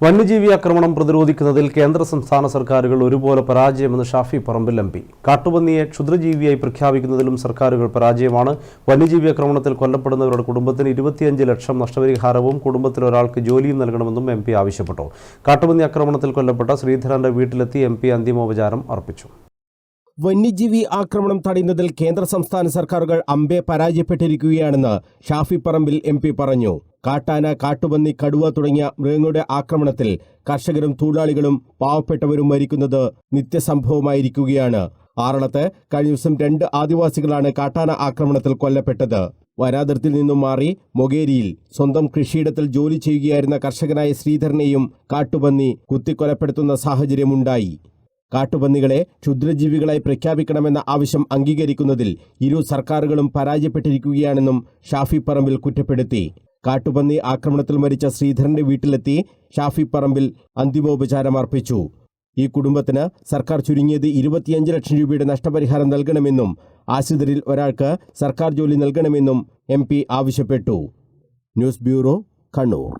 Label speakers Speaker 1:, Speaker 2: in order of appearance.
Speaker 1: വന്യജീവി ആക്രമണം പ്രതിരോധിക്കുന്നതിൽ കേന്ദ്ര സംസ്ഥാന സർക്കാരുകൾ ഒരുപോലെ പരാജയമെന്ന് ഷാഫി പറമ്പിൽ എം പി. കാട്ടുപന്നിയെ ക്ഷുദ്രജീവിയായി പ്രഖ്യാപിക്കുന്നതിലും സർക്കാരുകൾ പരാജയമാണ്. വന്യജീവി ആക്രമണത്തിൽ കൊല്ലപ്പെടുന്നവരുടെ കുടുംബത്തിന് 25 ലക്ഷം നഷ്ടപരിഹാരവും കുടുംബത്തിലൊരാൾക്ക് ജോലിയും നൽകണമെന്നും എം പി ആവശ്യപ്പെട്ടു. കാട്ടുപന്നി ആക്രമണത്തിൽ കൊല്ലപ്പെട്ട ശ്രീധരന്റെ വീട്ടിലെത്തി എം പി അന്തിമോപചാരം അർപ്പിച്ചു.
Speaker 2: വന്യജീവി ആക്രമണം തടയുന്നതിൽ കേന്ദ്ര സംസ്ഥാന സർക്കാരുകൾ അമ്പേ പരാജയപ്പെട്ടിരിക്കുകയാണെന്ന് ഷാഫി പറമ്പിൽ എം പി പറഞ്ഞു. കാട്ടാന, കാട്ടുപന്നി, കടുവ തുടങ്ങിയ മൃഗങ്ങളുടെ ആക്രമണത്തിൽ കർഷകരും തൊഴിലാളികളും പാവപ്പെട്ടവരും മരിക്കുന്നത് നിത്യസംഭവമായിരിക്കുകയാണ്. ആറളത്ത് കഴിഞ്ഞ ദിവസം 2 ആദിവാസികളാണ് കാട്ടാന ആക്രമണത്തിൽ കൊല്ലപ്പെട്ടത്. വനാതിർത്തിയിൽ നിന്നും മാറി മൊകേരിയിൽ സ്വന്തം കൃഷിയിടത്തിൽ ജോലി ചെയ്യുകയായിരുന്ന കർഷകനായ ശ്രീധരനെയും കാട്ടുപന്നി കുത്തിക്കൊലപ്പെടുത്തുന്ന സാഹചര്യമുണ്ടായി. കാട്ടുപന്നികളെ ക്ഷുദ്രജീവികളായി പ്രഖ്യാപിക്കണമെന്ന ആവശ്യം അംഗീകരിക്കുന്നതിൽ ഇരു സർക്കാരുകളും പരാജയപ്പെട്ടിരിക്കുകയാണെന്നും ഷാഫി പറമ്പിൽ കുറ്റപ്പെടുത്തി. കാട്ടുപന്നി ആക്രമണത്തിൽ മരിച്ച ശ്രീധരന്റെ വീട്ടിലെത്തി ഷാഫി പറമ്പിൽ അന്തിമോപചാരം അർപ്പിച്ചു. ഈ കുടുംബത്തിന് സർക്കാർ ചുരുങ്ങിയത് 25 ലക്ഷം രൂപയുടെ നഷ്ടപരിഹാരം നൽകണമെന്നും ആശ്രിതരിൽ ഒരാൾക്ക് സർക്കാർ ജോലി നൽകണമെന്നും എം പി ആവശ്യപ്പെട്ടു. News bureau, Kannur.